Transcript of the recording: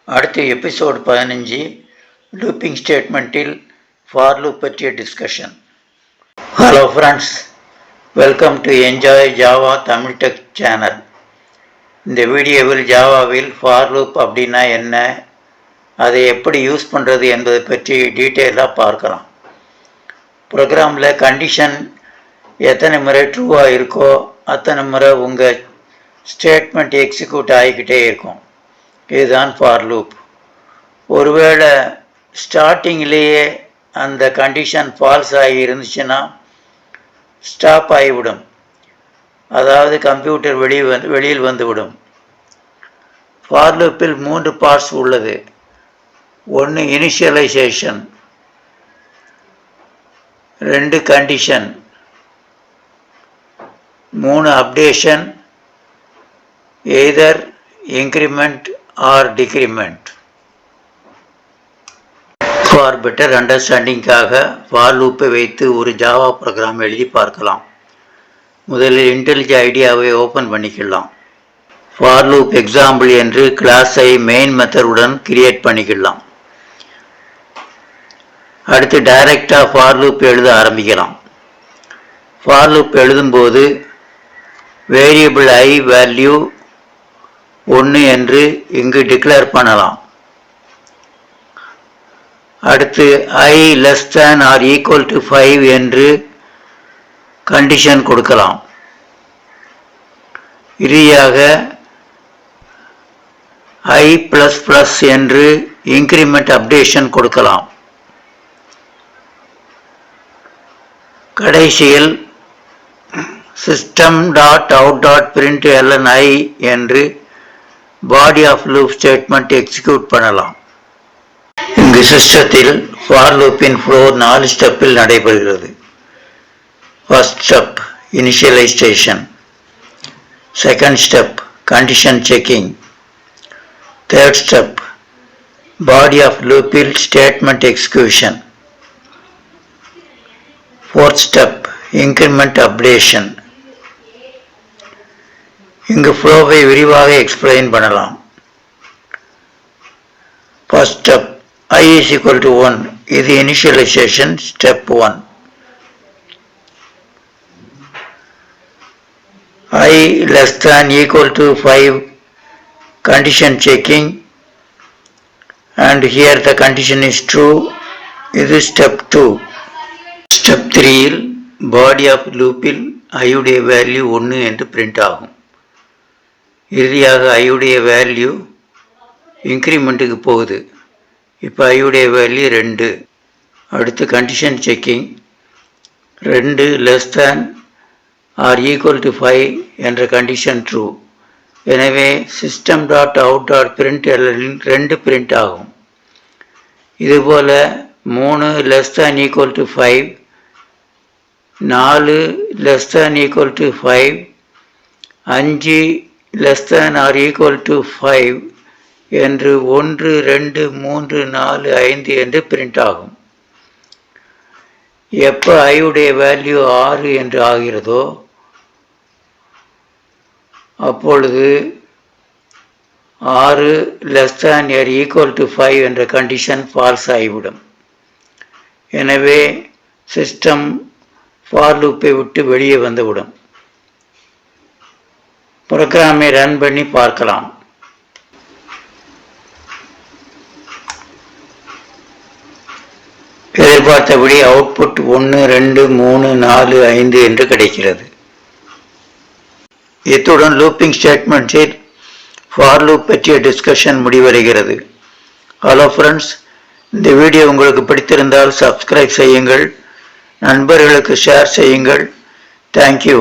அடுத்த episode 15 looping ஸ்டேட்மெண்ட்டில் for loop பற்றிய discussion. Hello friends, welcome to enjoy Java Tamil tech channel. இந்த வீடியோவில் ஜாவாவில் for loop அப்படின்னா என்ன, அதை எப்படி யூஸ் பண்ணுறது என்பதை பற்றி டீட்டெயிலாக பார்க்கலாம். ப்ரோக்ராமில் கண்டிஷன் எத்தனை முறை ட்ரூவாக இருக்கோ அத்தனை முறை உங்கள் ஸ்டேட்மெண்ட் எக்ஸிக்யூட் ஆகிக்கிட்டே இருக்கும். இதுதான் ஃபார் லூப். ஒருவேளை ஸ்டார்டிங்லேயே அந்த கண்டிஷன் ஃபால்ஸ் ஆகி இருந்துச்சுன்னா ஸ்டாப் ஆகிவிடும், அதாவது கம்ப்யூட்டர் வெளியில் வந்துவிடும். ஃபார் லூப்பில் 3 பார்ட்ஸ் உள்ளது. ஒன்று initialization, 2 condition, 3 updation, either increment or decrement. For better அண்டர்ஸ்டாண்டிங்காக ஃபார் லூப்பை வைத்து ஒரு ஜாவா ப்ரோக்ராம் எழுதி பார்க்கலாம். முதலில் இன்டெலிஜ் ஐடியாவை ஓப்பன் பண்ணிக்கலாம். ஃபார் லூப் எக்ஸாம்பிள் என்று கிளாஸை மெயின் மெத்தடுடன் கிரியேட் பண்ணிக்கலாம். அடுத்து டைரெக்டாக ஃபார் லூப் எழுத ஆரம்பிக்கலாம். ஃபார் லூப் எழுதும்போது வேரியபிள் ஐ வேல்யூ 1 என்று இங்கு டிக்ளேர் பண்ணலாம். அடுத்து i less than or equal to 5 என்று கண்டிஷன் கொடுக்கலாம். இறுதியாக i ப்ளஸ் ப்ளஸ் என்று இன்க்ரிமெண்ட் அப்டேஷன் கொடுக்கலாம். கடைசியில் system.out.println என்று body of loop statement execute பண்ணலாம். இங்கு சிஸ்டத்தில் ஃபார் லூப்பின் ஃப்ளோ 4 ஸ்டெப்பில் நடைபெறுகிறது. First step initialization, second step condition checking, third step body of லூப்பில் statement execution, fourth step increment updation. இங்கு ஃப்ளோவை விரிவாக எக்ஸ்பிளைன் பண்ணலாம். First step i is equal to 1, இது initialization step 1. i less than equal to 5 condition checking, and here the condition is true, இது step 2. Step 3 இல் body of லூப்பில் i உடைய value 1 என்று print ஆகும். இறுதியாக i உடைய வேல்யூ இன்க்ரிமெண்ட்டுக்கு போகுது. இப்போ i உடைய வேல்யூ 2. அடுத்து condition checking, 2 less than or equal to 5 என்ற கண்டிஷன் ட்ரூ. எனவே system.out.println 2 பிரிண்ட் ஆகும். இதுபோல் 3 less than equal to 5, 4 less than equal to 5, 5 less than or equal to 5 என்று 1, 2, 3, 4, 5 என்று பிரிண்ட் ஆகும். எப்போ i உடைய வேல்யூ 6 என்று ஆகிறதோ அப்பொழுது 6 less than or equal to 5 என்ற கண்டிஷன் ஃபால்ஸ் ஆகிவிடும். எனவே சிஸ்டம் ஃபார் லூப்பை விட்டு வெளியே வந்துவிடும். ப்ரோக்ராமை ரன் பண்ணி பார்க்கலாம். எதிர்பார்த்தபடி அவுட்புட் 1, 2, 3, 4, 5 என்று கிடைக்கிறது. இத்துடன் லூப்பிங் ஸ்டேட்மெண்ட்ஸில் ஃபார் லூப் பற்றிய டிஸ்கஷன் முடிவடைகிறது. ஹலோ ஃப்ரெண்ட்ஸ், இந்த வீடியோ உங்களுக்கு பிடித்திருந்தால் சப்ஸ்கிரைப் செய்யுங்கள், நண்பர்களுக்கு ஷேர் செய்யுங்கள். தேங்க்யூ.